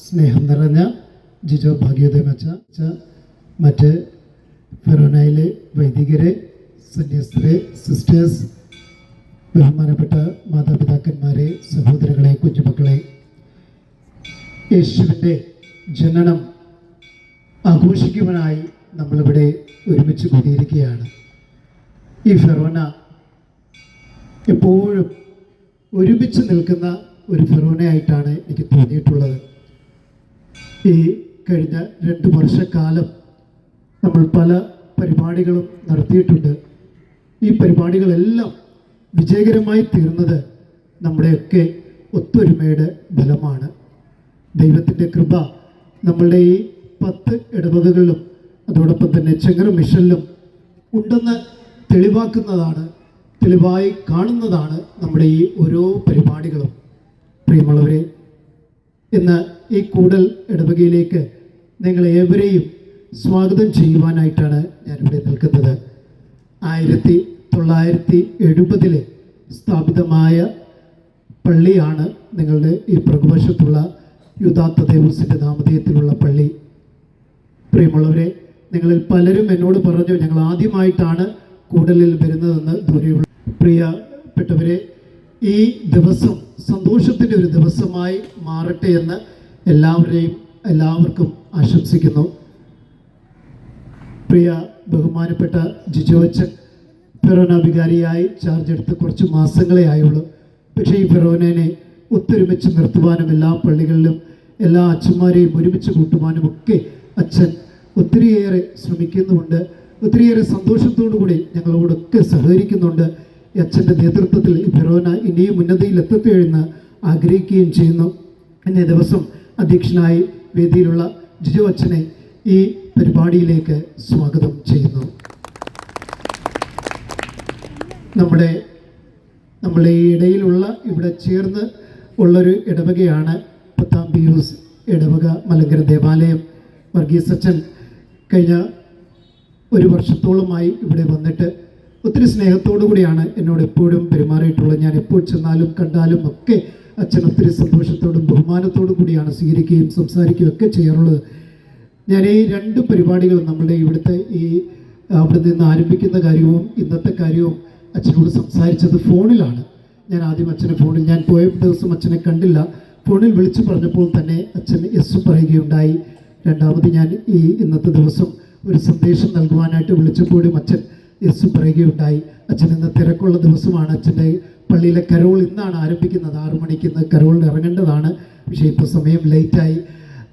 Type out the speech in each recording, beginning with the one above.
സ്നേഹം നിറഞ്ഞ ജിജോ ഭാഗ്യോദയം അച്ഛ, മറ്റ് ഫെറോനയിലെ വൈദികരെ, സന്യസ്തരെ, സിസ്റ്റേഴ്സ്, ബഹുമാനപ്പെട്ട മാതാപിതാക്കന്മാരെ, സഹോദരങ്ങളെ, കുഞ്ഞുമക്കളെ, യേശുവിൻ്റെ ജനനം ആഘോഷിക്കുവാനായി നമ്മളിവിടെ ഒരുമിച്ച് കൂടിയിരിക്കുകയാണ്. ഈ ഫെറോന എപ്പോഴും ഒരുമിച്ച് നിൽക്കുന്ന ഒരു ഫെറോനയായിട്ടാണ് എനിക്ക് തോന്നിയിട്ടുള്ളത്. ഈ കഴിഞ്ഞ 2 വർഷക്കാലം നമ്മൾ പല പരിപാടികളും നടത്തിയിട്ടുണ്ട്. ഈ പരിപാടികളെല്ലാം വിജയകരമായി തീർന്നത് നമ്മുടെയൊക്കെ ഒത്തൊരുമയുടെ ബലമാണ്. ദൈവത്തിൻ്റെ കൃപ നമ്മളുടെ ഈ 10 ഇടവകകളിലും അതോടൊപ്പം തന്നെ ചെങ്ങറ മിഷനിലും ഉണ്ടെന്ന് തെളിവായി കാണുന്നതാണ് നമ്മുടെ ഈ ഓരോ പരിപാടികളും. പ്രിയമുള്ളവരെ, ഇന്ന് ഈ കൂടൽ ഇടവകയിലേക്ക് നിങ്ങളേവരെയും സ്വാഗതം ചെയ്യുവാനായിട്ടാണ് ഞാനിവിടെ നിൽക്കുന്നത്. 1970 സ്ഥാപിതമായ പള്ളിയാണ് നിങ്ങളുടെ ഈ പ്രഭുവശത്തുള്ള യുദാത്ത ദേവൂസിൻ്റെ നാമധേയത്തിലുള്ള പള്ളി. പ്രിയമുള്ളവരെ, നിങ്ങളിൽ പലരും എന്നോട് പറഞ്ഞു ഞങ്ങൾ ആദ്യമായിട്ടാണ് കൂടലിൽ വരുന്നതെന്ന്. ദൂരെയുള്ള പ്രിയപ്പെട്ടവരെ, ഈ ദിവസം സന്തോഷത്തിൻ്റെ ഒരു ദിവസമായി മാറട്ടെ എന്ന് എല്ലാവർക്കും ആശംസിക്കുന്നു. പ്രിയ ബഹുമാനപ്പെട്ട ജിജോ അച്ഛൻ ഫെറോന വികാരിയായി ചാർജ് എടുത്ത് കുറച്ച് മാസങ്ങളേ ആയുള്ളൂ. പക്ഷേ ഈ ഫെറോനയെ ഒത്തൊരുമിച്ച് നിർത്തുവാനും എല്ലാ പള്ളികളിലും എല്ലാ അച്ഛന്മാരെയും ഒരുമിച്ച് കൂട്ടുവാനും ഒക്കെ അച്ഛൻ ഒത്തിരിയേറെ ശ്രമിക്കുന്നുമുണ്ട്. ഒത്തിരിയേറെ സന്തോഷത്തോടുകൂടി ഞങ്ങളോടൊക്കെ സഹകരിക്കുന്നുണ്ട്. ഈ അച്ഛൻ്റെ നേതൃത്വത്തിൽ ഈ ഫെറോന ഇനിയും ഉന്നതിയിൽ എത്തട്ടെ എന്ന് ആഗ്രഹിക്കുകയും ചെയ്യുന്നു. ഇന്നേ ദിവസം അധ്യക്ഷനായി വേദിയിലുള്ള ജിജോ അച്ഛനെ ഈ പരിപാടിയിലേക്ക് സ്വാഗതം ചെയ്യുന്നു. നമ്മുടെ ഈ ഇടയിലുള്ള ഇവിടെ ചേർന്ന് ഉള്ളൊരു ഇടവകയാണ് 10 പിയൂസ് ഇടവക മലങ്കര ദേവാലയം. വർഗീസ് അച്ഛൻ കഴിഞ്ഞ 1 വർഷത്തോളമായി ഇവിടെ വന്നിട്ട് ഒത്തിരി സ്നേഹത്തോടു കൂടിയാണ് എന്നോട് എപ്പോഴും പെരുമാറിയിട്ടുള്ളത്. ഞാൻ എപ്പോൾ ചെന്നാലും കണ്ടാലും ഒക്കെ അച്ഛൻ ഒത്തിരി സന്തോഷത്തോടും ബഹുമാനത്തോടു കൂടിയാണ് സ്വീകരിക്കുകയും സംസാരിക്കുകയും ഒക്കെ ചെയ്യാറുള്ളത്. ഞാൻ ഈ 2 പരിപാടികളും നമ്മുടെ ഇവിടുത്തെ അവിടെ നിന്ന് ആരംഭിക്കുന്ന കാര്യവും ഇന്നത്തെ കാര്യവും അച്ഛനോട് സംസാരിച്ചത് ഫോണിലാണ്. ഞാൻ ആദ്യം അച്ഛനെ ഫോണിൽ, ഞാൻ പോയ ദിവസം അച്ഛനെ കണ്ടില്ല, ഫോണിൽ വിളിച്ചു പറഞ്ഞപ്പോൾ തന്നെ അച്ഛൻ യെസ് പറയുകയുണ്ടായി. രണ്ടാമത് ഞാൻ ഇന്നത്തെ ദിവസം ഒരു സന്ദേശം നൽകുവാനായിട്ട് വിളിച്ചപ്പോഴും അച്ഛൻ യെസ് പറയുകയുണ്ടായി. അച്ഛൻ ഇന്ന് തിരക്കുള്ള ദിവസമാണ്. അച്ഛൻ്റെ പള്ളിയിലെ കരോൾ ഇന്നാണ് ആരംഭിക്കുന്നത്. 6 മണിക്ക് ഇന്ന് കരോളിന് ഇറങ്ങേണ്ടതാണ്. പക്ഷേ ഇപ്പോൾ സമയം ലേറ്റായി.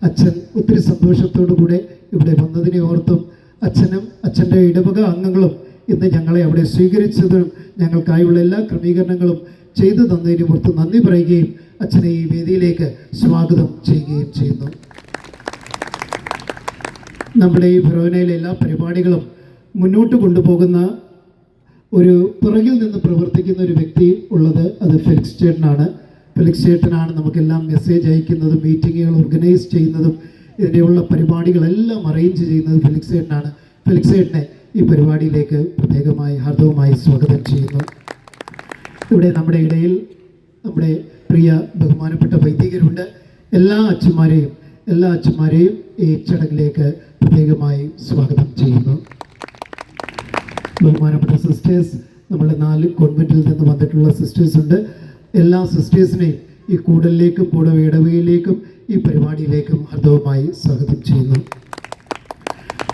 അച്ഛൻ ഒത്തിരി സന്തോഷത്തോടു കൂടെ ഇവിടെ വന്നതിനെ ഓർത്തും അച്ഛനും അച്ഛൻ്റെ ഇടവക അംഗങ്ങളും ഇന്ന് ഞങ്ങളെ അവിടെ സ്വീകരിച്ചതും ഞങ്ങൾക്കായുള്ള എല്ലാ ക്രമീകരണങ്ങളും ചെയ്തു തന്നതിനെ ഓർത്ത് നന്ദി പറയുകയും അച്ഛനെ ഈ വേദിയിലേക്ക് സ്വാഗതം ചെയ്യുകയും ചെയ്യുന്നു. നമ്മുടെ ഈ ഫെറോനയിലെ എല്ലാ പരിപാടികളും മുന്നോട്ട് കൊണ്ടുപോകുന്ന ഒരു പുറകിൽ നിന്ന് പ്രവർത്തിക്കുന്ന ഒരു വ്യക്തി ഉള്ളത് അത് ഫെലിക്സ് ചേട്ടനാണ്. ഫെലിക്സ് ചേട്ടനാണ് നമുക്കെല്ലാം മെസ്സേജ് അയക്കുന്നതും മീറ്റിങ്ങുകൾ ഓർഗനൈസ് ചെയ്യുന്നതും ഇതിൻ്റെയുള്ള പരിപാടികളെല്ലാം അറേഞ്ച് ചെയ്യുന്നത് ഫെലിക്സ് ചേട്ടനാണ്. ഫെലിക്സ് ചേട്ടനെ ഈ പരിപാടിയിലേക്ക് പ്രത്യേകമായി ഹാർദവമായി സ്വാഗതം ചെയ്യുന്നു. ഇവിടെ നമ്മുടെ ഇടയിൽ നമ്മുടെ പ്രിയ ബഹുമാനപ്പെട്ട വൈദികരുണ്ട്. എല്ലാ അച്ഛന്മാരെയും ഈ ചടങ്ങിലേക്ക് പ്രത്യേകമായി സ്വാഗതം ചെയ്യുന്നു. ബഹുമാനപ്പെട്ട സിസ്റ്റേഴ്സ്, നമ്മുടെ 4 കോൺവെൻറ്റിൽ നിന്ന് വന്നിട്ടുള്ള സിസ്റ്റേഴ്സ് ഉണ്ട്. എല്ലാ സിസ്റ്റേഴ്സിനെയും ഈ കൂടലിലേക്കും കൂടെ ഇടവകയിലേക്കും ഈ പരിപാടിയിലേക്കും ഹാർദവമായി സ്വാഗതം ചെയ്യുന്നു.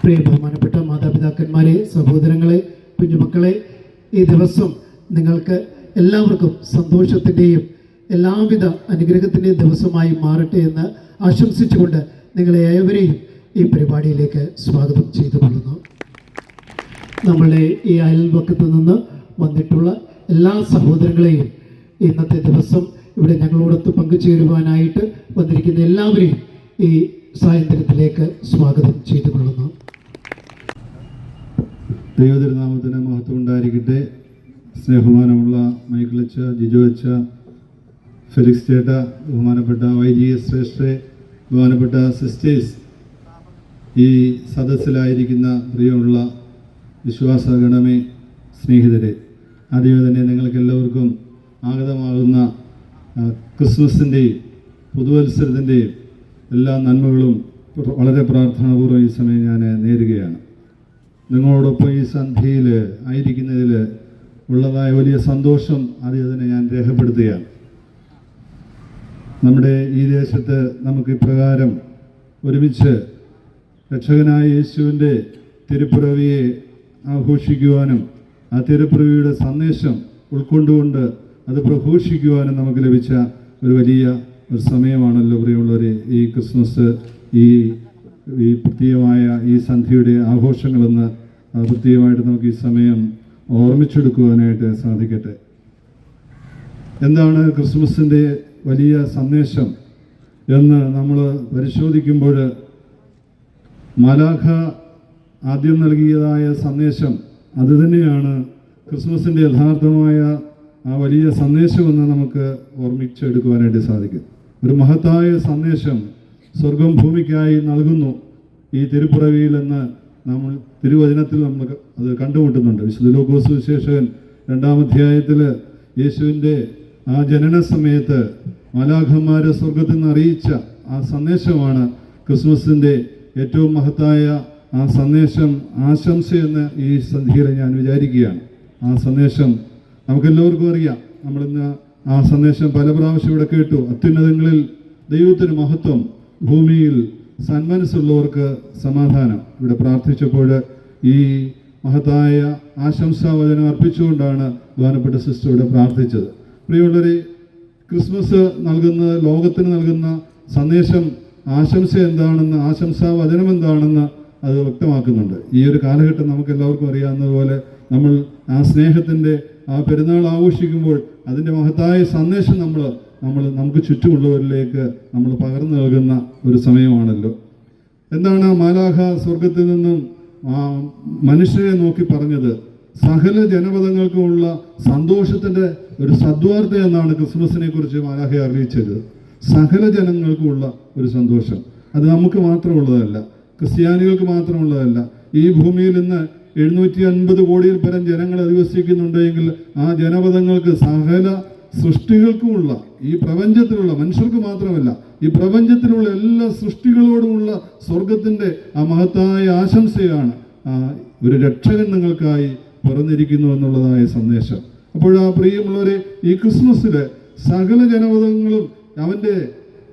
പ്രിയ ബഹുമാനപ്പെട്ട മാതാപിതാക്കന്മാരെ, സഹോദരങ്ങളെ, കുഞ്ഞുമക്കളെ, ഈ ദിവസം നിങ്ങൾക്ക് എല്ലാവർക്കും സന്തോഷത്തിൻ്റെയും എല്ലാവിധ അനുഗ്രഹത്തിൻ്റെയും ദിവസമായി മാറട്ടെ എന്ന് ആശംസിച്ചുകൊണ്ട് നിങ്ങളെ ഏവരെയും ഈ പരിപാടിയിലേക്ക് സ്വാഗതം ചെയ്തുകൊള്ളുന്നു. നമ്മളുടെ ഈ അയൽവക്കത്ത് നിന്ന് വന്നിട്ടുള്ള എല്ലാ സഹോദരങ്ങളെയും ഇന്നത്തെ ദിവസം ഇവിടെ ഞങ്ങളോടൊത്ത് പങ്കുചേരുവാനായിട്ട് വന്നിരിക്കുന്ന എല്ലാവരെയും ഈ സായന്ത്രത്തിലേക്ക് സ്വാഗതം ചെയ്തുകൊള്ളുന്നു. ദൈവതിരുനാമത്തിന് മഹത്വം ഉണ്ടായിരിക്കട്ടെ. സ്നേഹബഹുമാനമുള്ള മൈക്കിൾ അച്ഛ, ജിജോ അച്ഛ, ഫെലിക്സ് ചേട്ട, ബഹുമാനപ്പെട്ട വൈദിക ശ്രേഷ്ഠരെ, ബഹുമാനപ്പെട്ട സിസ്റ്റേഴ്സ്, ഈ സദസ്സിലായിരിക്കുന്ന പ്രിയമുള്ള വിശ്വാസഗണമേ, സ്നേഹിതരെ, ആദ്യമേ തന്നെ നിങ്ങൾക്കെല്ലാവർക്കും ആഗതമാകുന്ന ക്രിസ്മസിൻ്റെയും പുതുവത്സരത്തിൻ്റെയും എല്ലാ നന്മകളും വളരെ പ്രാർത്ഥനാപൂർവ്വം ഈ സമയം ഞാൻ നേരുകയാണ്. നിങ്ങളോടൊപ്പം ഈ സന്ധ്യയിൽ ആയിരിക്കുന്നതിൽ ഉള്ളതായ വലിയ സന്തോഷം അതിനെ ഞാൻ രേഖപ്പെടുത്തുകയാണ്. നമ്മുടെ ഈ ദേശത്ത് നമുക്ക് ഇപ്രകാരം ഒരുമിച്ച് രക്ഷകനായ യേശുവിൻ്റെ തിരുപ്പിറവിയെ ആഘോഷിക്കുവാനും ആ തിരുപ്പിറവിയുടെ സന്ദേശം ഉൾക്കൊണ്ടുകൊണ്ട് അത് പ്രഘോഷിക്കുവാനും നമുക്ക് ലഭിച്ച ഒരു വലിയ ഒരു സമയമാണല്ലോ പ്രിയമുള്ളവരെ ഈ ക്രിസ്മസ്, ഈ പ്രത്യേകമായ ഈ സന്ധ്യയുടെ ആഘോഷങ്ങളെന്ന് പ്രത്യേകമായിട്ട് നമുക്ക് ഈ സമയം ഓർമ്മിച്ചെടുക്കുവാനായിട്ട് സാധിക്കട്ടെ. എന്താണ് ക്രിസ്മസിൻ്റെ വലിയ സന്ദേശം എന്ന് നമ്മൾ പരിശോധിക്കുമ്പോൾ, മാലാഖ ആദ്യം നൽകിയതായ സന്ദേശം അത് തന്നെയാണ് ക്രിസ്മസിൻ്റെ യഥാർത്ഥമായ ആ വലിയ സന്ദേശമെന്ന് നമുക്ക് ഓർമ്മിച്ചെടുക്കുവാനായിട്ട് സാധിക്കും. ഒരു മഹത്തായ സന്ദേശം സ്വർഗം ഭൂമിക്കായി നൽകുന്നു ഈ തിരുപ്പിറവിയിലെന്ന് നമ്മൾ തിരുവചനത്തിൽ നമ്മൾ അത് കണ്ടുമുട്ടുന്നുണ്ട്. വിശുദ്ധ ലൂക്കോസ് സുവിശേഷകൻ 2-ാം അധ്യായത്തിൽ യേശുവിൻ്റെ ആ ജനന സമയത്ത് മാലാഖമാർ സ്വർഗത്തിൽ നിന്ന് അറിയിച്ച ആ സന്ദേശമാണ് ക്രിസ്മസിൻ്റെ ഏറ്റവും മഹത്തായ ആ സന്ദേശം, ആശംസയെന്ന് ഈ സന്ധ്യയിൽ ഞാൻ വിചാരിക്കുകയാണ്. ആ സന്ദേശം നമുക്കെല്ലാവർക്കും അറിയാം. നമ്മളിന്ന് ആ സന്ദേശം പല പ്രാവശ്യം ഇവിടെ കേട്ടു. അത്യുന്നതങ്ങളിൽ ദൈവത്തിന് മഹത്വം, ഭൂമിയിൽ സന്മനസ്സുള്ളവർക്ക് സമാധാനം. ഇവിടെ പ്രാർത്ഥിച്ചപ്പോൾ ഈ മഹത്തായ ആശംസാവചനം അർപ്പിച്ചുകൊണ്ടാണ് ബഹുമാനപ്പെട്ട സിസ്റ്റർ ഇവിടെ പ്രാർത്ഥിച്ചത്. പ്രിയമുള്ളവരെ, ക്രിസ്മസ് നൽകുന്ന, ലോകത്തിന് നൽകുന്ന സന്ദേശം, ആശംസ എന്താണെന്ന്, ആശംസാവചനം എന്താണെന്ന് അത് വ്യക്തമാക്കുന്നുണ്ട്. ഈ ഒരു കാലഘട്ടം നമുക്ക് എല്ലാവർക്കും അറിയാവുന്നതുപോലെ നമ്മൾ ആ സ്നേഹത്തിൻ്റെ ആ പെരുന്നാൾ ആഘോഷിക്കുമ്പോൾ അതിൻ്റെ മഹത്തായ സന്ദേശം നമുക്ക് ചുറ്റുമുള്ളവരിലേക്ക് നമ്മൾ പകർന്നു നൽകുന്ന ഒരു സമയമാണല്ലോ. എന്താണ് മാലാഖ സ്വർഗത്തിൽ നിന്നും മനുഷ്യരെ നോക്കി പറഞ്ഞത്? സകല ജനപദങ്ങൾക്കുമുള്ള സന്തോഷത്തിൻ്റെ ഒരു സദ്വാർത്ത എന്നാണ് ക്രിസ്മസിനെ കുറിച്ച് മാലാഖ അറിയിച്ചത്. സകല ജനങ്ങൾക്കുമുള്ള ഒരു സന്തോഷം. അത് നമുക്ക് മാത്രമുള്ളതല്ല, ക്രിസ്ത്യാനികൾക്ക് മാത്രമുള്ളതല്ല. ഈ ഭൂമിയിൽ ഇന്ന് 750 കോടിയിൽ പരം ജനങ്ങൾ അധിവസിക്കുന്നുണ്ടെങ്കിൽ ആ ജനപദങ്ങൾക്ക്, സകല സൃഷ്ടികൾക്കുമുള്ള, ഈ പ്രപഞ്ചത്തിലുള്ള, മനുഷ്യർക്ക് മാത്രമല്ല, ഈ പ്രപഞ്ചത്തിലുള്ള എല്ലാ സൃഷ്ടികളോടുമുള്ള സ്വർഗത്തിൻ്റെ ആ മഹത്തായ ആശംസയാണ് ഒരു രക്ഷകൻ നിങ്ങൾക്കായി പിറന്നിരിക്കുന്നു എന്നുള്ളതായ സന്ദേശം. അപ്പോൾ ആ പ്രിയമുള്ളവരെ, ഈ ക്രിസ്മസിൽ സകല ജനപദങ്ങളും അവൻ്റെ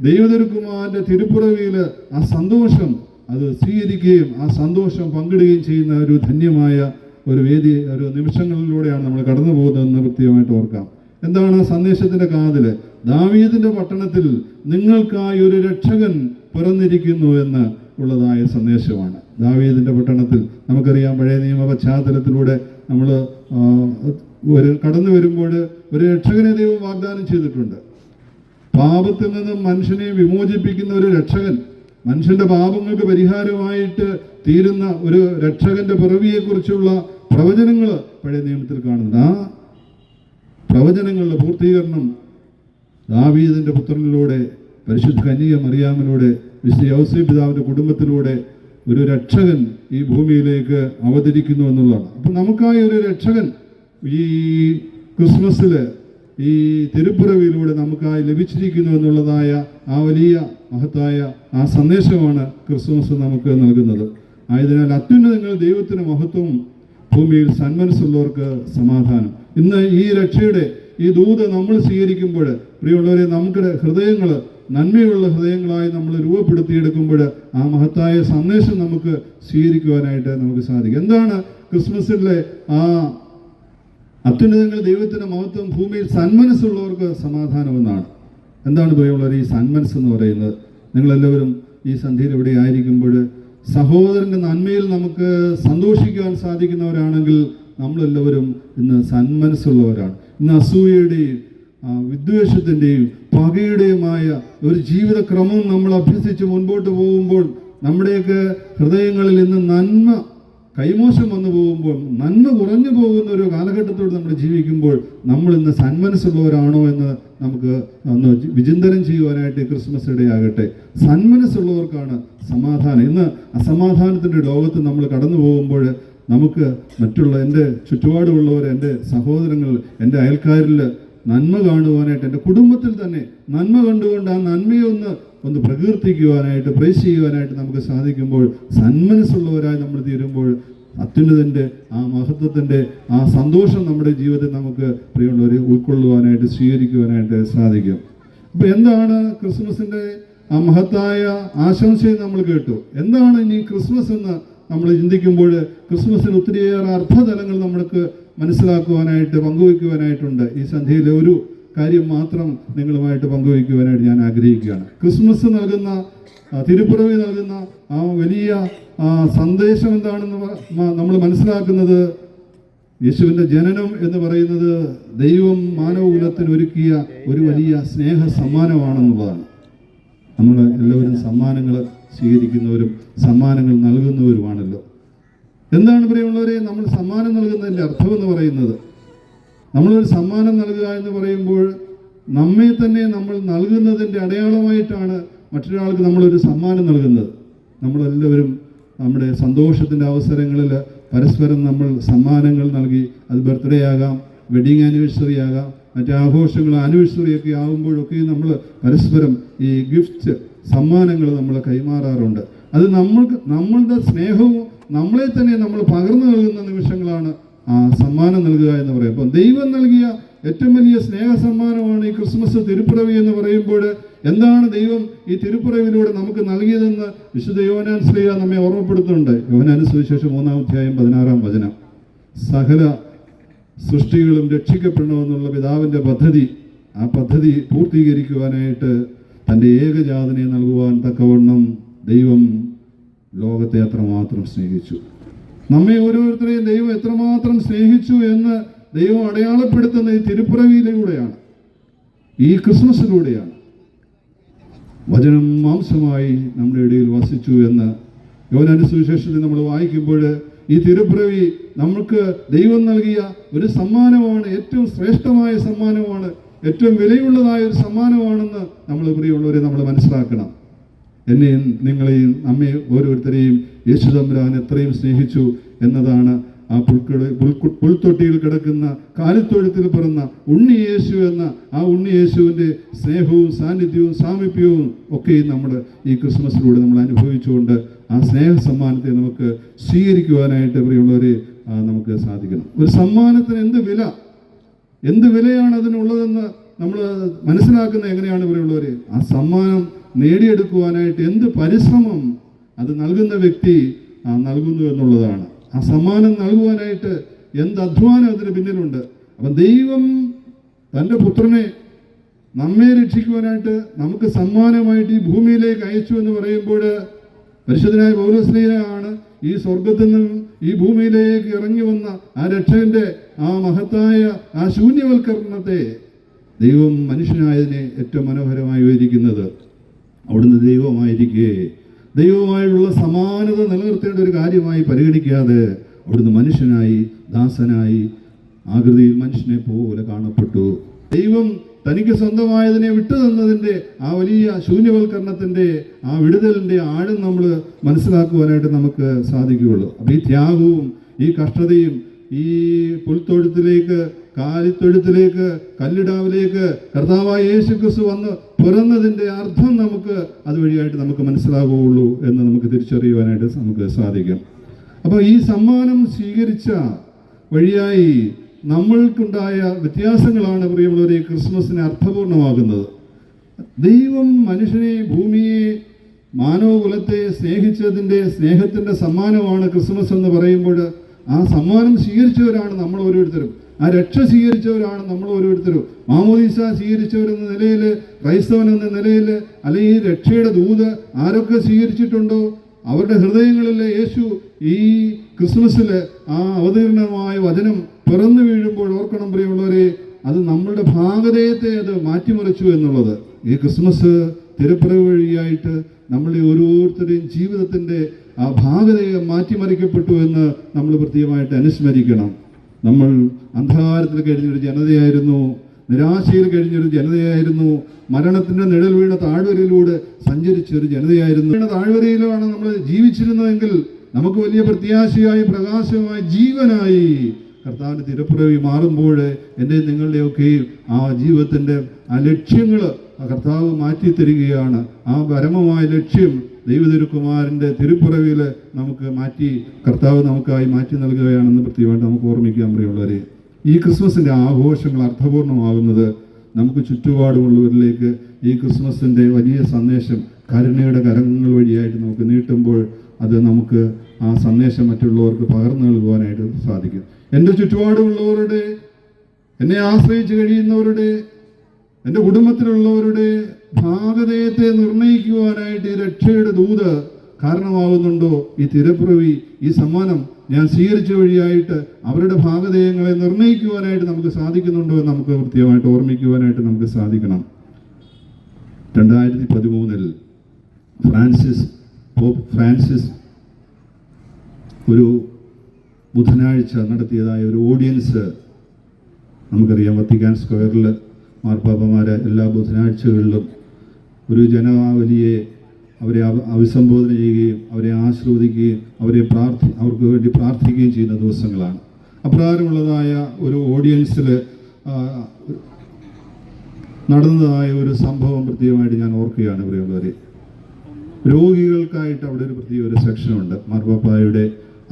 ദൈവതിരുക്കുമാരൻ്റെ തിരുപ്പിറവിയിൽ ആ സന്തോഷം അത് സ്വീകരിക്കുകയും ആ സന്തോഷം പങ്കിടുകയും ചെയ്യുന്ന ഒരു ധന്യമായ ഒരു വേദി, ഒരു നിമിഷങ്ങളിലൂടെയാണ് നമ്മൾ കടന്നു പോകുന്നതെന്ന് പ്രത്യേകമായിട്ട് ഓർക്കാം. എന്താണ് സന്ദേശത്തിൻ്റെ കാതിൽ? ദാവീദിന്റെ പട്ടണത്തിൽ നിങ്ങൾക്കായി ഒരു രക്ഷകൻ പിറന്നിരിക്കുന്നു എന്ന് ഉള്ളതായ സന്ദേശമാണ്. ദാവീദിന്റെ പട്ടണത്തിൽ നമുക്കറിയാം, പഴയ നിയമ പശ്ചാത്തലത്തിലൂടെ നമ്മൾ കടന്നു വരുമ്പോൾ ഒരു രക്ഷകനെ ദൈവം വാഗ്ദാനം ചെയ്തിട്ടുണ്ട്. പാപത്തിൽ നിന്നും മനുഷ്യനെ വിമോചിപ്പിക്കുന്ന ഒരു രക്ഷകൻ, മനുഷ്യന്റെ പാപങ്ങൾക്ക് പരിഹാരമായിട്ട് തീരുന്ന ഒരു രക്ഷകന്റെ പിറവിയെക്കുറിച്ചുള്ള പ്രവചനങ്ങൾ പഴയ നിയമത്തിൽ കാണുന്നുണ്ട്. ആ പ്രവചനങ്ങളുടെ പൂർത്തീകരണം ദാവീദിന്റെ പുത്രനിലൂടെ, പരിശുദ്ധ കന്യക മറിയാമിലൂടെ, വിശുദ്ധ യോസേഫ് പിതാവിന്റെ കുടുംബത്തിലൂടെ ഒരു രക്ഷകൻ ഈ ഭൂമിയിലേക്ക് അവതരിക്കുന്നു എന്നുള്ളതാണ്. അപ്പം നമുക്കായി ഒരു രക്ഷകൻ ഈ ക്രിസ്മസിൽ, ഈ തിരുപ്പിറവിയിലൂടെ നമുക്കായി ലഭിച്ചിരിക്കുന്നു എന്നുള്ളതായ ആ വലിയ മഹത്തായ ആ സന്ദേശമാണ് ക്രിസ്മസ് നമുക്ക് നൽകുന്നത്. ആയതിനാൽ അത്യുന്നതങ്ങൾ ദൈവത്തിന് മഹത്വവും, ഭൂമിയിൽ സന്മനസ്സുള്ളവർക്ക് സമാധാനം. ഇന്ന് ഈ രക്ഷയുടെ ഈ ദൂത് നമ്മൾ സ്വീകരിക്കുമ്പോൾ, പ്രിയമുള്ളവരെ, നമ്മുടെ ഹൃദയങ്ങൾ നന്മയുള്ള ഹൃദയങ്ങളായി നമ്മൾ രൂപപ്പെടുത്തിയെടുക്കുമ്പോൾ ആ മഹത്തായ സന്ദേശം നമുക്ക് സ്വീകരിക്കുവാനായിട്ട് നമുക്ക് സാധിക്കും. എന്താണ് ക്രിസ്മസിലെ ആ അത്യുന്നതങ്ങൾ ദൈവത്തിൻ്റെ മഹത്വം, ഭൂമിയിൽ സന്മനസ്സുള്ളവർക്ക് സമാധാനമെന്നാണ്? എന്താണ് പ്രിയമുള്ളവർ ഈ സന്മനസ് എന്ന് പറയുന്നത്? നിങ്ങളെല്ലാവരും ഈ സന്ധ്യയിൽ ഇവിടെ ആയിരിക്കുമ്പോൾ സഹോദരൻ്റെ നന്മയിൽ നമുക്ക് സന്തോഷിക്കുവാൻ സാധിക്കുന്നവരാണെങ്കിൽ നമ്മളെല്ലാവരും ഇന്ന് സന്മനസ്സുള്ളവരാണ്. ഇന്ന് അസൂയയുടെയും വിദ്വേഷത്തിൻ്റെയും പകയുടെയുമായ ഒരു ജീവിതക്രമം നമ്മൾ അഭ്യസിച്ച് മുൻപോട്ട് പോകുമ്പോൾ, നമ്മുടെയൊക്കെ ഹൃദയങ്ങളിൽ ഇന്ന് നന്മ കൈമോശം വന്നു പോകുമ്പോൾ, നന്മ കുറഞ്ഞു പോകുന്ന ഒരു കാലഘട്ടത്തോട് നമ്മൾ ജീവിക്കുമ്പോൾ, നമ്മൾ ഇന്ന് സന്മനസ്സുള്ളവരാണോ എന്ന് നമുക്ക് ഒന്ന് വിചിന്തനം ചെയ്യുവാനായിട്ട് ക്രിസ്മസ് ഇടയാകട്ടെ. സന്മനസ്സുള്ളവർക്കാണ് സമാധാനം. ഇന്ന് അസമാധാനത്തിൻ്റെ ലോകത്ത് നമ്മൾ കടന്നു പോകുമ്പോൾ നമുക്ക് മറ്റുള്ള എൻ്റെ ചുറ്റുപാടുമുള്ളവർ, എൻ്റെ സഹോദരങ്ങൾ, എൻ്റെ അയൽക്കാരിൽ നന്മ കാണുവാനായിട്ട്, എൻ്റെ കുടുംബത്തിൽ തന്നെ നന്മ കണ്ടുകൊണ്ട് ആ നന്മയെ ഒന്ന് പ്രകീർത്തിക്കുവാനായിട്ട്, പ്രേസ് ചെയ്യുവാനായിട്ട് നമുക്ക് സാധിക്കുമ്പോൾ, സന്മനസ്സുള്ളവരായി നമ്മൾ തീരുമ്പോൾ അത്യുന്നതൻ്റെ ആ മഹത്വത്തിൻ്റെ ആ സന്തോഷം നമ്മുടെ ജീവിതത്തിൽ നമുക്ക് പ്രിയമുള്ളവരെ ഉൾക്കൊള്ളുവാനായിട്ട്, സ്വീകരിക്കുവാനായിട്ട് സാധിക്കും. അപ്പോൾ എന്താണ് ക്രിസ്മസിൻ്റെ ആ മഹത്തായ ആശംസയെ നമ്മൾ കേട്ടു. എന്താണ് ഇനി ക്രിസ്മസ് എന്ന് നമ്മൾ ചിന്തിക്കുമ്പോൾ ക്രിസ്മസിന് ഒത്തിരിയേറെ അർത്ഥതലങ്ങൾ നമുക്ക് മനസ്സിലാക്കുവാനായിട്ട്, പങ്കുവയ്ക്കുവാനായിട്ടുണ്ട്. ഈ സന്ധ്യയിലെ ഒരു കാര്യം മാത്രം നിങ്ങളുമായിട്ട് പങ്കുവയ്ക്കുവാനായിട്ട് ഞാൻ ആഗ്രഹിക്കുകയാണ്. ക്രിസ്മസ് നൽകുന്ന, തിരുപ്പിറവി നൽകുന്ന ആ വലിയ സന്ദേശം എന്താണെന്ന് നമ്മൾ മനസ്സിലാക്കുന്നത്, യേശുവിൻ്റെ ജനനം എന്ന് പറയുന്നത് ദൈവം മാനവകുലത്തിന് ഒരുക്കിയ ഒരു വലിയ സ്നേഹ സമ്മാനമാണെന്നുള്ളതാണ്. നമ്മൾ എല്ലാവരും സമ്മാനങ്ങൾ സ്വീകരിക്കുന്നവരും സമ്മാനങ്ങൾ നൽകുന്നവരുമാണല്ലോ. എന്താണ് പ്രിയമുള്ളവരെ നമ്മൾ സമ്മാനം നൽകുന്നതിൻ്റെ അർത്ഥമെന്ന് പറയുന്നത്? നമ്മളൊരു സമ്മാനം നൽകുക എന്ന് പറയുമ്പോൾ നമ്മെ തന്നെ നമ്മൾ നൽകുന്നതിൻ്റെ അടയാളമായിട്ടാണ് മറ്റൊരാൾക്ക് നമ്മളൊരു സമ്മാനം നൽകുന്നത്. നമ്മളെല്ലാവരും നമ്മുടെ സന്തോഷത്തിൻ്റെ അവസരങ്ങളിൽ പരസ്പരം നമ്മൾ സമ്മാനങ്ങൾ നൽകി, അത് ബർത്ത്ഡേ ആകാം, വെഡിങ് ആനിവേഴ്സറി ആകാം, മറ്റേ ആഘോഷങ്ങൾ ആനിവേഴ്സറിയൊക്കെ ആകുമ്പോഴൊക്കെ നമ്മൾ പരസ്പരം ഈ ഗിഫ്റ്റ് സമ്മാനങ്ങൾ നമ്മൾ കൈമാറാറുണ്ട്. അത് നമ്മളുടെ സ്നേഹവും നമ്മളെ തന്നെ നമ്മൾ പകർന്നു നൽകുന്ന നിമിഷങ്ങളാണ് ആ സമ്മാനം നൽകുക എന്ന് പറയും. അപ്പം ദൈവം നൽകിയ ഏറ്റവും വലിയ സ്നേഹ സമ്മാനമാണ് ഈ ക്രിസ്മസ്, തിരുപ്പിറവി എന്ന് പറയുമ്പോൾ എന്താണ് ദൈവം ഈ തിരുപ്പിറവിലൂടെ നമുക്ക് നൽകിയതെന്ന് വിശുദ്ധ യോഹന്നാൻ ശ്ലീഹ നമ്മെ ഓർമ്മപ്പെടുത്തുന്നുണ്ട്. യോഹന്നാൻ സുവിശേഷം 3-ാം അധ്യായം 16-ാം വചനം. സകല സൃഷ്ടികളും രക്ഷിക്കപ്പെടണമെന്നുള്ള പിതാവിൻ്റെ പദ്ധതി, ആ പദ്ധതി പൂർത്തീകരിക്കുവാനായിട്ട് തൻ്റെ ഏകജാതനെ നൽകുവാൻ തക്കവണ്ണം ദൈവം ലോകത്തെ അത്രമാത്രം സ്നേഹിച്ചു. നമ്മെ ഓരോരുത്തരെയും ദൈവം എത്രമാത്രം സ്നേഹിച്ചു എന്ന് ദൈവം അടയാളപ്പെടുത്തുന്ന ഈ തിരുപ്പിറവിയിലൂടെയാണ്, ഈ ക്രിസ്മസിലൂടെയാണ്. വചനം മാംസമായി നമ്മുടെ ഇടയിൽ വസിച്ചു എന്ന് യോഹന്നാൻ സുവിശേഷത്തിൽ നമ്മൾ വായിക്കുമ്പോൾ ഈ തിരുപ്പിറവി നമുക്ക് ദൈവം നൽകിയ ഒരു സമ്മാനമാണ്, ഏറ്റവും ശ്രേഷ്ഠമായ സമ്മാനമാണ്, ഏറ്റവും വിലയുള്ളതായ ഒരു സമ്മാനമാണെന്ന് നമ്മൾ പ്രിയമുള്ളവരെ നമ്മൾ മനസ്സിലാക്കണം. എന്നെയും നിങ്ങളെയും നമ്മെ ഓരോരുത്തരെയും യേശു തമ്പുരാൻ എത്രയും സ്നേഹിച്ചു എന്നതാണ് ആ പുൽത്തൊട്ടിയിൽ കിടക്കുന്ന കാലിത്തൊഴുത്തിൽ പിറന്ന ഉണ്ണി യേശു എന്ന ആ ഉണ്ണി യേശുവിൻ്റെ സ്നേഹവും സാന്നിധ്യവും സാമീപ്യവും ഒക്കെയും നമ്മൾ ഈ ക്രിസ്മസിലൂടെ നമ്മൾ അനുഭവിച്ചുകൊണ്ട് ആ സ്നേഹ സമ്മാനത്തെ നമുക്ക് സ്വീകരിക്കുവാനായിട്ട് പ്രിയമുള്ളവരെ നമുക്ക് സാധിക്കണം. ഒരു സമ്മാനത്തിന് എന്ത് വിലയാണ് അതിനുള്ളതെന്ന് നമ്മൾ മനസ്സിലാക്കുന്നത് എങ്ങനെയാണ് പ്രിയമുള്ളവരെ? ആ സമ്മാനം നേടിയെടുക്കുവാനായിട്ട് എന്ത് പരിശ്രമം അത് നൽകുന്ന വ്യക്തി നൽകുന്നു എന്നുള്ളതാണ്. ആ സമ്മാനം നൽകുവാനായിട്ട് എന്ത് അധ്വാനം അതിന് പിന്നിലുണ്ട്. അപ്പം ദൈവം തൻ്റെ പുത്രനെ നമ്മെ രക്ഷിക്കുവാനായിട്ട് നമുക്ക് സമ്മാനമായിട്ട് ഈ ഭൂമിയിലേക്ക് അയച്ചു എന്ന് പറയുമ്പോൾ പരിശുദ്ധനായ പൗലോസ്ലീഹയാണ് ഈ സ്വർഗത്തിൽ നിന്നും ഈ ഭൂമിയിലേക്ക് ഇറങ്ങി വന്ന ആ രക്ഷകന്റെ ആ മഹത്തായ ആ ശൂന്യവൽക്കരണത്തെ ദൈവം മനുഷ്യനായതിനെ ഏറ്റവും മനോഹരമായി വിവരിക്കുന്നത്. അവിടുന്ന് ദൈവമായിരിക്കെ ദൈവമായുള്ള സമാനത നിലനിർത്തേണ്ട ഒരു കാര്യമായി പരിഗണിക്കാതെ അവിടുന്ന് മനുഷ്യനായി, ദാസനായി, ആകൃതിയിൽ മനുഷ്യനെ പോലെ കാണപ്പെട്ടു. ദൈവം തനിക്ക് സ്വന്തമായതിനെ വിട്ടുതന്നതിൻ്റെ ആ വലിയ ശൂന്യവൽക്കരണത്തിൻ്റെ ആ വിടുതലിൻ്റെ ആഴം നമ്മൾ മനസ്സിലാക്കുവാനായിട്ട് നമുക്ക് സാധിക്കുകയുള്ളൂ. അപ്പം ഈ ത്യാഗവും ഈ കഷ്ടതയും ഈ പുൽത്തൊഴുത്തിലേക്ക്, കാലിത്തൊഴുത്തിലേക്ക്, കല്ലിടാവിലേക്ക് കർത്താവായ യേശു ക്രിസ്തു വന്ന് പിറന്നതിൻ്റെ അർത്ഥം നമുക്ക് അതുവഴിയായിട്ട് നമുക്ക് മനസ്സിലാകുകയുള്ളൂ എന്ന് നമുക്ക് തിരിച്ചറിയുവാനായിട്ട് നമുക്ക് സാധിക്കും. അപ്പോൾ ഈ സമ്മാനം സ്വീകരിച്ച വഴിയായി നമ്മൾക്കുണ്ടായ വ്യത്യാസങ്ങളാണ് പ്രിയമുള്ളവരെ ക്രിസ്മസിനെ അർത്ഥപൂർണമാകുന്നത്. ദൈവം മനുഷ്യനെ, ഭൂമിയെ, മാനവകുലത്തെ സ്നേഹിച്ചതിൻ്റെ സ്നേഹത്തിൻ്റെ സമ്മാനമാണ് ക്രിസ്മസ് എന്ന് പറയുമ്പോൾ ആ സമ്മാനം സ്വീകരിച്ചവരാണ് നമ്മൾ ഓരോരുത്തരും. ആ രക്ഷ സ്വീകരിച്ചവരാണ് നമ്മൾ ഓരോരുത്തരും. മാമോദീസ സ്വീകരിച്ചവരെന്ന നിലയിൽ, ക്രൈസ്തവൻ എന്ന നിലയിൽ, അല്ലെങ്കിൽ ഈ രക്ഷയുടെ ദൂത് ആരൊക്കെ സ്വീകരിച്ചിട്ടുണ്ടോ അവരുടെ ഹൃദയങ്ങളിൽ യേശു ഈ ക്രിസ്മസിൽ ആ അവതീർണമായ വചനം പിറന്നു വീഴുമ്പോൾ ഓർക്കണം പ്രിയമുള്ളവരെ, അത് നമ്മളുടെ ഭാഗതയത്തെ അത് മാറ്റിമറിച്ചു എന്നുള്ളത്. ഈ ക്രിസ്മസ് തിരുപ്പിറവി വഴിയായിട്ട് നമ്മളുടെ ഓരോരുത്തരുടെയും ജീവിതത്തിൻ്റെ ആ ഭാഗതയെ മാറ്റിമറിക്കപ്പെട്ടു എന്ന് നമ്മൾ പ്രത്യേകമായിട്ട് അനുസ്മരിക്കണം. നമ്മൾ അന്ധകാരത്തിൽ കഴിഞ്ഞൊരു ജനതയായിരുന്നു, നിരാശയിൽ കഴിഞ്ഞൊരു ജനതയായിരുന്നു, മരണത്തിൻ്റെ നിഴൽ വീണ താഴ്വരയിലൂടെ സഞ്ചരിച്ചൊരു ജനതയായിരുന്നു. താഴ്വരയിലാണ് നമ്മൾ ജീവിച്ചിരുന്നതെങ്കിൽ നമുക്ക് വലിയ പ്രത്യാശയായി, പ്രകാശമായി, ജീവനായി കർത്താവിൻ്റെ തിരുപ്പിറവി മാറുമ്പോൾ എൻ്റെ നിങ്ങളുടെയൊക്കെയും ആ ജീവിതത്തിൻ്റെ ആ ലക്ഷ്യങ്ങൾ കർത്താവ് മാറ്റി തരികയാണ്. ആ പരമമായ ലക്ഷ്യം ദൈവതിരുക്കുമാരൻ്റെ തിരുപ്പിറവിയിൽ നമുക്ക് മാറ്റി കർത്താവ് നമുക്കായി മാറ്റി നൽകുകയാണെന്ന് പ്രത്യേകമായിട്ട് നമുക്ക് ഓർമ്മിക്കാൻ പ്രിയമുള്ളവരെ. ഈ ക്രിസ്മസിൻ്റെ ആഘോഷങ്ങൾ അർത്ഥപൂർണ്ണമാകുന്നത് നമുക്ക് ചുറ്റുപാടുമുള്ളവരിലേക്ക് ഈ ക്രിസ്മസിൻ്റെ വലിയ സന്ദേശം കരുണയുടെ കരങ്ങൾ വഴിയായിട്ട് നമുക്ക് നീട്ടുമ്പോൾ അത് നമുക്ക് ആ സന്ദേശം മറ്റുള്ളവർക്ക് പകർന്നു നൽകുവാനായിട്ട് സാധിക്കും. എൻ്റെ ചുറ്റുപാടുമുള്ളവരുടെ, എന്നെ ആശ്രയിച്ച് കഴിയുന്നവരുടെ, എൻ്റെ കുടുംബത്തിലുള്ളവരുടെ ഭാഗതയത്തെ നിർണയിക്കുവാനായിട്ട് ഈ രക്ഷയുടെ ദൂത് കാരണമാകുന്നുണ്ടോ? ഈ തിരുപ്പിറവി, ഈ സമ്മാനം ഞാൻ സ്വീകരിച്ച വഴിയായിട്ട് അവരുടെ ഭാഗതയങ്ങളെ നിർണയിക്കുവാനായിട്ട് നമുക്ക് സാധിക്കുന്നുണ്ടോ എന്ന് നമുക്ക് കൃത്യമായിട്ട് ഓർമ്മിക്കുവാനായിട്ട് നമുക്ക് സാധിക്കണം. 2013 പോപ്പ് ഫ്രാൻസിസ് ഒരു ബുധനാഴ്ച നടത്തിയതായ ഒരു ഓഡിയൻസ് നമുക്കറിയാം. വത്തിക്കാൻ സ്ക്വയറിൽ മാർപ്പാപ്പമാരെ എല്ലാ ബുധനാഴ്ചകളിലും ഒരു ജനാവലിയെ അവരെ അഭിസംബോധന ചെയ്യുകയും അവരെ ആശീർവദിക്കുകയും അവർക്ക് വേണ്ടി പ്രാർത്ഥിക്കുകയും ചെയ്യുന്ന ദിവസങ്ങളാണ്. അപ്രകാരമുള്ളതായ ഒരു ഓഡിയൻസിൽ നടന്നതായ ഒരു സംഭവം പ്രത്യേകമായിട്ട് ഞാൻ ഓർക്കുകയാണ് പ്രിയമുള്ളവരെ. രോഗികൾക്കായിട്ട് അവിടെ ഒരു പ്രത്യേക ഒരു സെക്ഷനുണ്ട്. മാർപ്പാപ്പായുടെ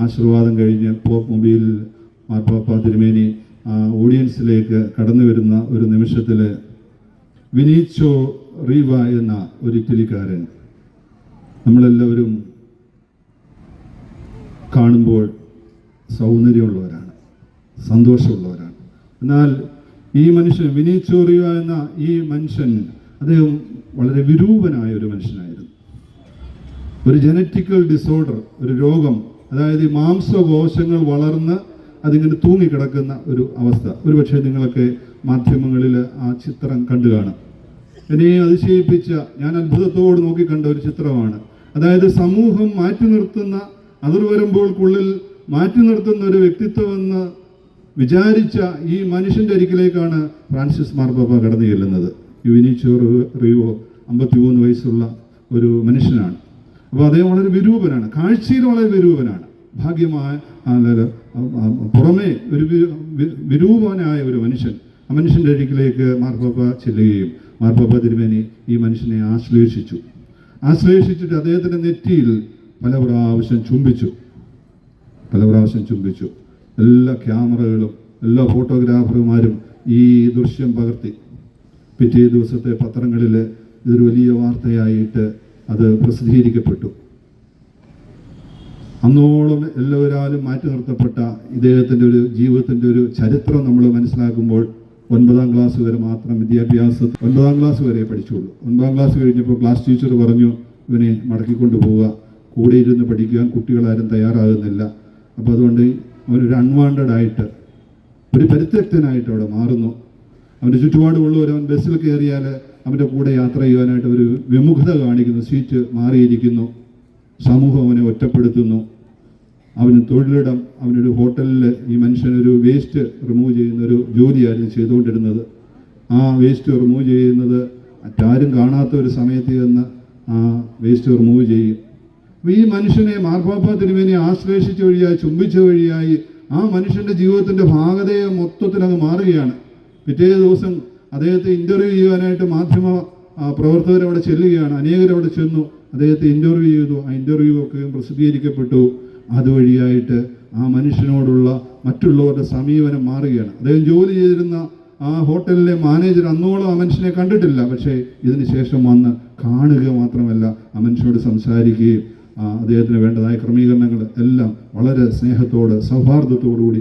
ആശീർവാദം കഴിഞ്ഞ് പോപ്പ് മൊബൈലിൽ മാർപ്പാപ്പ തിരുമേനി ഓഡിയൻസിലേക്ക് കടന്നു വരുന്ന ഒരു നിമിഷത്തിൽ വിനീച്ചോ റീവ എന്ന ഒരു ഇറ്റലിക്കാരൻ നമ്മളെല്ലാവരും കാണുമ്പോൾ സൗന്ദര്യമുള്ളവരാണ്, സന്തോഷമുള്ളവരാണ്. എന്നാൽ ഈ മനുഷ്യൻ വിനീച്ചോ റീവ എന്ന ഈ മനുഷ്യൻ, അദ്ദേഹം വളരെ വിരൂപനായ ഒരു മനുഷ്യനായിരുന്നു. ഒരു ജനറ്റിക്കൽ ഡിസോർഡർ, ഒരു രോഗം, അതായത് ഈ മാംസകോശങ്ങൾ വളർന്ന് അതിങ്ങനെ തൂങ്ങിക്കിടക്കുന്ന ഒരു അവസ്ഥ. ഒരുപക്ഷെ നിങ്ങളൊക്കെ മാധ്യമങ്ങളിൽ ആ ചിത്രം കണ്ടു കാണും. എന്നെ അതിശയിപ്പിച്ച, ഞാൻ അത്ഭുതത്തോട് നോക്കിക്കണ്ട ഒരു ചിത്രമാണ്. അതായത് സമൂഹം മാറ്റി നിർത്തുന്ന, അതിർവരുമ്പോൾക്കുള്ളിൽ മാറ്റി നിർത്തുന്ന ഒരു വ്യക്തിത്വമെന്ന് വിചാരിച്ച ഈ മനുഷ്യൻ്റെ അരികിലേക്കാണ് ഫ്രാൻസിസ് മാർപ്പാപ്പ കടന്നു ചെല്ലുന്നത്. വിനീച്ചോ റീവോ 53 വയസ്സുള്ള ഒരു മനുഷ്യനാണ്. അപ്പോൾ അദ്ദേഹം വളരെ വിരൂപനാണ്, കാഴ്ചയിൽ വളരെ വിരൂപനാണ്. ഭാഗ്യമായ പുറമേ ഒരു വിരൂപനായ ഒരു മനുഷ്യൻ. ആ മനുഷ്യൻ്റെ അരികിലേക്ക് മാർപ്പാപ്പ ചെല്ലുകയും മാർപ്പാപ്പ തിരുമേനി ഈ മനുഷ്യനെ ആശ്ലേഷിച്ചിട്ട് അദ്ദേഹത്തിൻ്റെ നെറ്റിയിൽ പല പ്രാവശ്യം ചുംബിച്ചു. എല്ലാ ക്യാമറകളും എല്ലാ ഫോട്ടോഗ്രാഫർമാരും ഈ ദൃശ്യം പകർത്തി. പിറ്റേ ദിവസത്തെ പത്രങ്ങളിൽ ഇതൊരു വലിയ വാർത്തയായിട്ട് അത് പ്രസിദ്ധീകരിക്കപ്പെട്ടു. അന്നോളം എല്ലാവരാലും മാറ്റി നിർത്തപ്പെട്ട ഇദ്ദേഹത്തിൻ്റെ ഒരു ജീവിതത്തിൻ്റെ ഒരു ചരിത്രം നമ്മൾ മനസ്സിലാക്കുമ്പോൾ 9ാം ക്ലാസ് വരെ മാത്രം വിദ്യാഭ്യാസം, 9ാം ക്ലാസ് വരെ പഠിച്ചുള്ളൂ. 9ാം ക്ലാസ് കഴിഞ്ഞപ്പോൾ ക്ലാസ് ടീച്ചർ പറഞ്ഞു, ഇവനെ മടക്കിക്കൊണ്ട് പോവുക, കൂടെ ഇരുന്ന് പഠിക്കാൻ കുട്ടികളാരും തയ്യാറാകുന്നില്ല. അപ്പോൾ അതുകൊണ്ട് അവനൊരു അൺവാണ്ടഡ് ആയിട്ട്, ഒരു പരിത്യക്തനായിട്ട് അവിടെ മാറുന്നു. അവൻ്റെ ചുറ്റുപാടുമുള്ളവർ അവൻ ബസ്സിൽ കയറിയാൽ അവൻ്റെ കൂടെ യാത്ര ചെയ്യാനായിട്ട് ഒരു വിമുഖത കാണിക്കുന്നു. സീറ്റ് മാറിയിരിക്കുന്നു. സമൂഹം അവനെ ഒറ്റപ്പെടുത്തുന്നു. അവന് തൊഴിലിടം, അവനൊരു ഹോട്ടലിൽ ഈ മനുഷ്യനൊരു വേസ്റ്റ് റിമൂവ് ചെയ്യുന്ന ഒരു ജോലിയായിരുന്നു ചെയ്തുകൊണ്ടിരുന്നത്. ആ വേസ്റ്റ് റിമൂവ് ചെയ്യുന്നത് മറ്റാരും കാണാത്ത ഒരു സമയത്ത് ചെന്ന് ആ വേസ്റ്റ് റിമൂവ് ചെയ്യും. അപ്പോൾ ഈ മനുഷ്യനെ മാർപ്പാപ്പ തിരുമേനി ആശ്ലേഷിച്ച വഴിയായി, ചുംബിച്ച വഴിയായി ആ മനുഷ്യൻ്റെ ജീവിതത്തിൻ്റെ ഭാഗതയെ മൊത്തത്തിൽ അങ്ങ് മാറുകയാണ്. പിറ്റേ ദിവസം അദ്ദേഹത്തെ ഇൻ്റർവ്യൂ ചെയ്യാനായിട്ട് മാധ്യമ പ്രവർത്തകർ അവിടെ ചെല്ലുകയാണ്. അനേകരവിടെ ചെന്നു, അദ്ദേഹത്തെ ഇൻ്റർവ്യൂ ചെയ്തു. ആ ഇൻ്റർവ്യൂ ഒക്കെ പ്രസിദ്ധീകരിക്കപ്പെട്ടു. അതുവഴിയായിട്ട് ആ മനുഷ്യനോടുള്ള മറ്റുള്ളവരുടെ സമീപനം മാറുകയാണ്. അദ്ദേഹം ജോലി ചെയ്തിരുന്ന ആ ഹോട്ടലിലെ മാനേജർ അന്നോളം ആ മനുഷ്യനെ കണ്ടിട്ടില്ല. പക്ഷേ ഇതിന് ശേഷം വന്ന് കാണുക മാത്രമല്ല, ആ മനുഷ്യനോട് സംസാരിക്കുകയും അദ്ദേഹത്തിന് വേണ്ടതായ ക്രമീകരണങ്ങൾ എല്ലാം വളരെ സ്നേഹത്തോട് സൗഹാർദ്ദത്തോടുകൂടി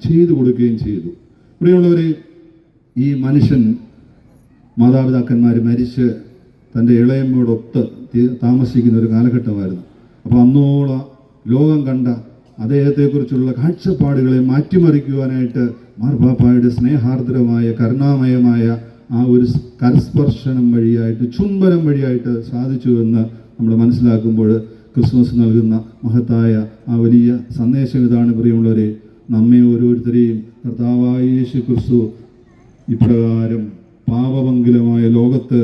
ചെയ്തു കൊടുക്കുകയും ചെയ്തു. പ്രിയമുള്ളവരെ, ഈ മനുഷ്യൻ മാതാപിതാക്കന്മാർ മരിച്ച് തൻ്റെ ഇളയമ്മയോടൊത്ത് താമസിക്കുന്ന ഒരു കാലഘട്ടമായിരുന്നു. അപ്പോൾ അന്നോളം ലോകം കണ്ട അദ്ദേഹത്തെക്കുറിച്ചുള്ള കാഴ്ചപ്പാടുകളെ മാറ്റിമറിക്കുവാനായിട്ട് മാർപ്പാപ്പായുടെ സ്നേഹാർദ്രമായ കരുണാമയമായ ആ ഒരു കരസ്പർശനം വഴിയായിട്ട്, ചുംബനം വഴിയായിട്ട് സാധിച്ചു എന്ന് നമ്മൾ മനസ്സിലാക്കുമ്പോൾ ക്രിസ്മസ് നൽകുന്ന മഹത്തായ ആ വലിയ സന്ദേശം ഇതാണ്. പ്രിയമുള്ളവരെ, നമ്മെ ഓരോരുത്തരെയും കർത്താവായ യേശു ക്രിസ്തു ഇപ്രകാരം പാപമംഗലമായ ലോകത്ത്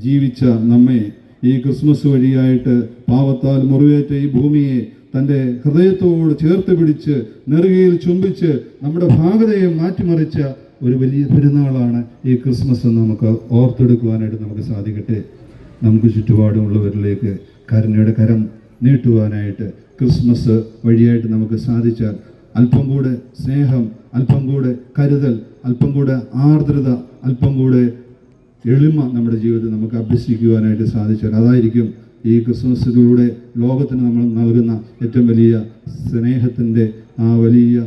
ജീവിച്ച നമ്മെ ഈ ക്രിസ്മസ് വഴിയായിട്ട് പാപത്താൽ മുറിവേറ്റ ഈ ഭൂമിയെ തൻ്റെ ഹൃദയത്തോട് ചേർത്ത് പിടിച്ച് നെറുകയിൽ ചുംബിച്ച് നമ്മുടെ ഭാഗതയെ മാറ്റിമറിച്ച ഒരു വലിയ പെരുന്നാളാണ് ഈ ക്രിസ്മസ് എന്ന് നമുക്ക് ഓർത്തെടുക്കുവാനായിട്ട് നമുക്ക് സാധിക്കട്ടെ. നമുക്ക് ചുറ്റുപാടുമുള്ളവരിലേക്ക് കരുണയുടെ കരം നീട്ടുവാനായിട്ട് ക്രിസ്മസ് വഴിയായിട്ട് നമുക്ക് സാധിച്ചാൽ അല്പം കൂടെ സ്നേഹം, അല്പം കൂടെ കരുതൽ, അല്പം കൂടെ ആർദ്രത, അല്പം കൂടെ എളിമ നമ്മുടെ ജീവിതത്തിൽ നമുക്ക് അഭ്യസിക്കുവാനായിട്ട് സാധിച്ചാൽ അതായിരിക്കും ഈ ക്രിസ്മസിലൂടെ ലോകത്തിന് നമ്മൾ നൽകുന്ന ഏറ്റവും വലിയ സ്നേഹത്തിൻ്റെ ആ വലിയ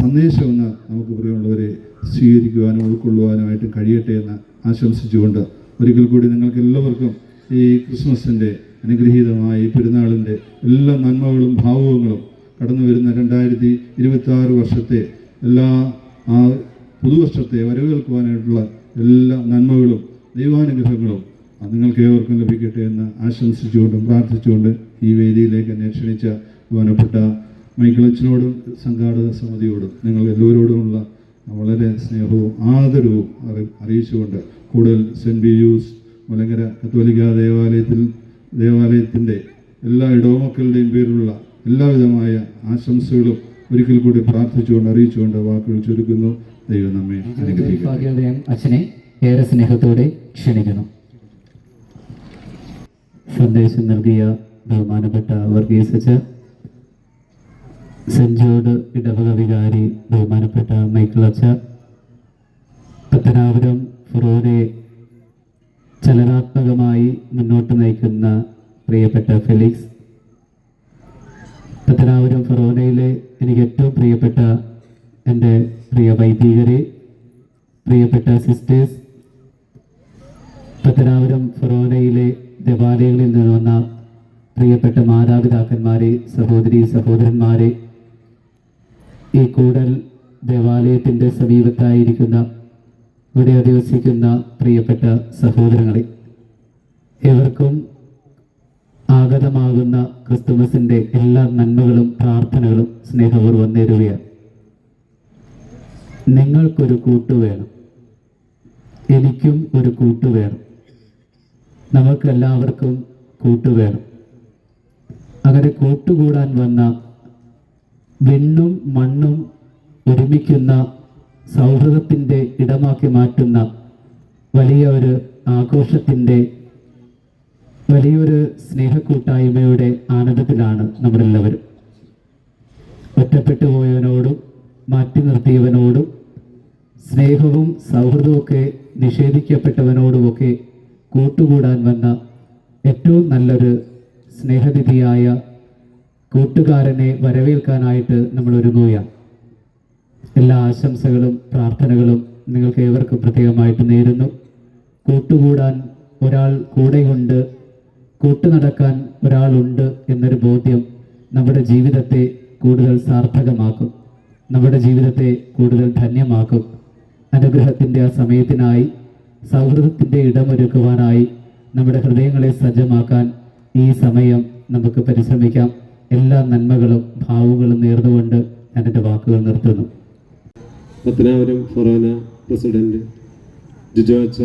സന്ദേശമെന്ന് നമുക്ക് പ്രിയമുള്ളവരെ സ്വീകരിക്കുവാനും ഉൾക്കൊള്ളുവാനുമായിട്ട് കഴിയട്ടെ എന്ന് ആശംസിച്ചുകൊണ്ട് ഒരിക്കൽ കൂടി നിങ്ങൾക്ക് എല്ലാവർക്കും ഈ ക്രിസ്മസിൻ്റെ അനുഗ്രഹീതമായ ഈ പെരുന്നാളിൻ്റെ എല്ലാ നന്മകളും ഭാവുകങ്ങളും കടന്നു വരുന്ന 2026 വർഷത്തെ എല്ലാ ആ പുതുവർഷത്തെ വരവേൽക്കുവാനായിട്ടുള്ള എല്ലാ നന്മകളും ദൈവാനുഗ്രഹങ്ങളും നിങ്ങൾക്ക് ഏവർക്കും ലഭിക്കട്ടെ എന്ന് ആശംസിച്ചുകൊണ്ടും പ്രാർത്ഥിച്ചുകൊണ്ട് ഈ വേദിയിലേക്ക് എന്നെ ക്ഷണിച്ച ബഹുമാനപ്പെട്ട മൈക്കിളച്ചനോടും സംഘാടക സമിതിയോടും നിങ്ങൾ എല്ലാവരോടുമുള്ള വളരെ സ്നേഹവും ആദരവും അറിയിച്ചുകൊണ്ട് കൂടുതൽ സെൻറ്റ് പിയൂസ് മലങ്കര കത്തോലിക്ക ദേവാലയത്തിൻ്റെ എല്ലാ ഇടവമക്കളുടെയും പേരിലുള്ള എല്ലാവിധമായ ആശംസകളും ഒരിക്കൽ കൂടി പ്രാർത്ഥിച്ചുകൊണ്ട് അറിയിച്ചുകൊണ്ട് വാക്കുകൾ ചുരുക്കുന്നു. ദൈവം നമ്മെ അനുഗ്രഹിക്കട്ടെ. അച്ഛനെ ഏറെ സ്നേഹത്തോടെ ക്ഷണിക്കുന്നു. സന്ദേശം നൽകിയ ബഹുമാനപ്പെട്ട വർഗീസ് അച്ഛൻ, സെന്റ് ജോർജ് ഇടവക വികാരി ബഹുമാനപ്പെട്ട മൈക്കിൾ അച്ഛ, പത്തനാപുരം ഫൊറോനെ ചലനാത്മകമായി മുന്നോട്ട് നയിക്കുന്ന പ്രിയപ്പെട്ട ഫെലിക്സ്, പത്തനാപുരം ഫൊറോനയിലെ എനിക്ക് ഏറ്റവും പ്രിയപ്പെട്ട എൻ്റെ പ്രിയ വൈദികരെ, പ്രിയപ്പെട്ട സിസ്റ്റേഴ്സ്, പത്തനാപുരം ഫൊറോനയിലെ ദേവാലയങ്ങളിൽ നിന്ന് വന്ന പ്രിയപ്പെട്ട മാതാപിതാക്കന്മാരെ, സഹോദരി സഹോദരന്മാരെ, ഈ കൂടൽ ദേവാലയത്തിൻ്റെ സമീപത്തായിരിക്കുന്ന ഇവിടെ അധിവസിക്കുന്ന പ്രിയപ്പെട്ട സഹോദരങ്ങളെ, ഏവർക്കും ആഗതമാകുന്ന ക്രിസ്തുമസിൻ്റെ എല്ലാ നന്മകളും പ്രാർത്ഥനകളും സ്നേഹപൂർവ്വം നേരുകയാണ്. നിങ്ങൾക്കൊരു കൂട്ടു വേണം, എനിക്കും ഒരു കൂട്ടു വേണം, നമുക്കെല്ലാവർക്കും കൂട്ടുവേണം. അങ്ങനെ കൂട്ടുകൂടാൻ വന്ന വിണ്ണും മണ്ണും ഒരുമിക്കുന്ന സൗഹൃദത്തിൻ്റെ ഇടമാക്കി മാറ്റുന്ന വലിയൊരു ആഘോഷത്തിൻ്റെ വലിയൊരു സ്നേഹക്കൂട്ടായ്മയുടെ ആനന്ദത്തിലാണ് നമ്മളെല്ലാവരും. ഒറ്റപ്പെട്ടു പോയവനോടും മാറ്റി നിർത്തിയവനോടും സ്നേഹവും സൗഹൃദവുമൊക്കെ നിഷേധിക്കപ്പെട്ടവനോടുമൊക്കെ കൂട്ടുകൂടാൻ വന്ന ഏറ്റവും നല്ലൊരു സ്നേഹനിധിയായ കൂട്ടുകാരനെ വരവേൽക്കാനായിട്ട് നമ്മൾ ഒരുങ്ങുകയാണ്. എല്ലാ ആശംസകളും പ്രാർത്ഥനകളും നിങ്ങൾക്ക് ഏവർക്കും പ്രത്യേകമായിട്ട് നേരുന്നു. കൂട്ടുകൂടാൻ ഒരാൾ കൂടെയുണ്ട്, കൂട്ടുനടക്കാൻ ഒരാളുണ്ട് എന്നൊരു ബോധ്യം നമ്മുടെ ജീവിതത്തെ കൂടുതൽ സാർത്ഥകമാക്കും, നമ്മുടെ ജീവിതത്തെ കൂടുതൽ ധന്യമാക്കും. അനുഗ്രഹത്തിൻ്റെ ആ സമയത്തിനായി, സൗഹൃദത്തിൻ്റെ ഇടമൊരുക്കുവാനായി നമ്മുടെ ഹൃദയങ്ങളെ സജ്ജമാക്കാൻ ഈ സമയം നമുക്ക് പരിശ്രമിക്കാം. എല്ലാ നന്മകളും ഭാവുകളും നേർന്നുകൊണ്ട് ഞാൻ എൻ്റെ വാക്കുകൾ നിർത്തുന്നു. പത്തനാപുരം ഫൊറോന പ്രസിഡന്റ് ജിജോ അച്ഛ,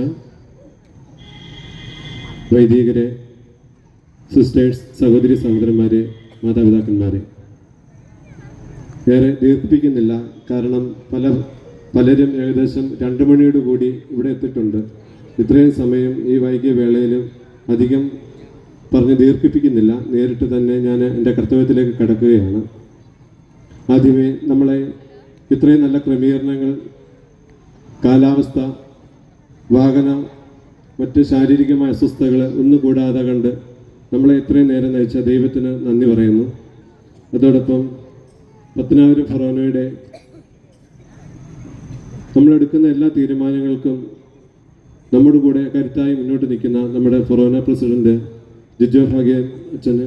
വൈദികരെ, സിസ്റ്റേഴ്സ്, സഹോദരി സഹോദരന്മാരെ, മാതാപിതാക്കന്മാരെ, ഏറെ ദീർഘിപ്പിക്കുന്നില്ല. കാരണം പലരും ഏകദേശം 2 മണിയോട് കൂടി ഇവിടെ എത്തിയിട്ടുണ്ട്. ഇത്രയും സമയം ഈ വൈകിയ വേളയിലും അധികം പറഞ്ഞ് ദീർഘിപ്പിക്കുന്നില്ല. നേരിട്ട് തന്നെ ഞാൻ എൻ്റെ കർത്തവ്യത്തിലേക്ക് കടക്കുകയാണ്. ആദ്യമേ നമ്മളെ ഇത്രയും നല്ല ക്രമീകരണങ്ങൾ, കാലാവസ്ഥ, വാഹന, മറ്റ് ശാരീരികമായ അസ്വസ്ഥതകൾ ഒന്നും കൂടാതെ കണ്ട് നമ്മളെ ഇത്രയും നേരം നയിച്ച ദൈവത്തിന് നന്ദി പറയുന്നു. അതോടൊപ്പം പത്തനാപുരം ഫൊറോനയുടെ നമ്മളെടുക്കുന്ന എല്ലാ തീരുമാനങ്ങൾക്കും നമ്മുടെ കൂടെ കരുത്തായി മുന്നോട്ട് നിൽക്കുന്ന നമ്മുടെ ഫൊറോന പ്രസിഡന്റ് ജിജോ ഭാഗ്യൻ അച്ഛന്,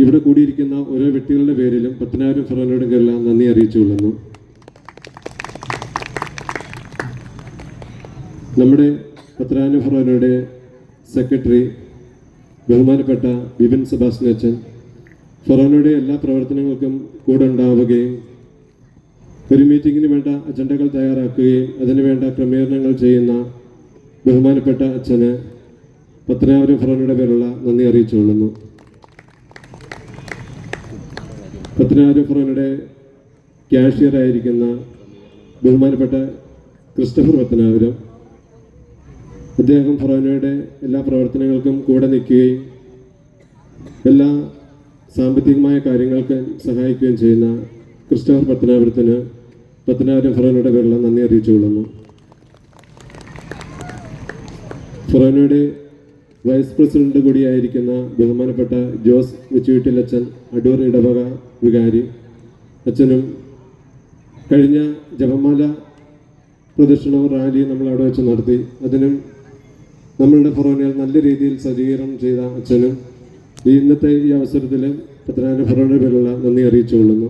ഇവിടെ കൂടിയിരിക്കുന്ന ഓരോ വ്യക്തികളുടെ പേരിലും പത്തനാപുരം ഫൊറോനയുടെ പേരിലും നന്ദി അറിയിച്ചുകൊള്ളുന്നു. നമ്മുടെ പത്തനാപുരം ഫൊറോനയുടെ സെക്രട്ടറി ബഹുമാനപ്പെട്ട വിപിൻ സെബാസ്റ്റ്യൻ അച്ഛൻ ഫൊറോനയുടെ എല്ലാ പ്രവർത്തനങ്ങൾക്കും കൂടെ ഉണ്ടാവുകയും ഒരു മീറ്റിങ്ങിന് വേണ്ട അജണ്ടകൾ തയ്യാറാക്കുകയും അതിനുവേണ്ട ക്രമീകരണങ്ങൾ ചെയ്യുന്ന ബഹുമാനപ്പെട്ട അച്ഛന് പത്തനാപുരം ഫൊറോനയുടെ പേരുള്ള നന്ദി അറിയിച്ചുകൊള്ളുന്നു. പത്തനാപുരം ഫൊറോനയുടെ ക്യാഷ്യറായിരിക്കുന്ന ബഹുമാനപ്പെട്ട ക്രിസ്റ്റഫർ പത്തനാപുരം, അദ്ദേഹം ഫൊറോനയുടെ എല്ലാ പ്രവർത്തനങ്ങൾക്കും കൂടെ നിൽക്കുകയും എല്ലാ സാമ്പത്തികമായ കാര്യങ്ങൾക്ക് സഹായിക്കുകയും ചെയ്യുന്ന ക്രിസ്റ്റഫർ പത്തനാപുരത്തിന് പത്തനാപുരം ഫൊറോനയുടെ പേരിൽ നന്ദി അറിയിച്ചുകൊള്ളുന്നു. ഫൊറോനയുടെ വൈസ് പ്രസിഡന്റ് കൂടിയായിരിക്കുന്ന ബഹുമാനപ്പെട്ട ജോസ് മുച്ചുവീട്ടിൽ അച്ഛൻ, അടൂർ ഇടവക വികാരി അച്ഛനും കഴിഞ്ഞ ജപമാല പ്രദക്ഷിണവും റാലിയും നമ്മൾ അവിടെ വെച്ച് നടത്തി. അതിനും നമ്മളുടെ ഫൊറോനയിൽ നല്ല രീതിയിൽ സജ്ജീകരണം ചെയ്ത അച്ഛനും ഇന്നത്തെ ഈ അവസരത്തിൽ പത്തനാപുരം ഫൊറോനയുടെ പേരിലുള്ള നന്ദി അറിയിച്ചുകൊള്ളുന്നു.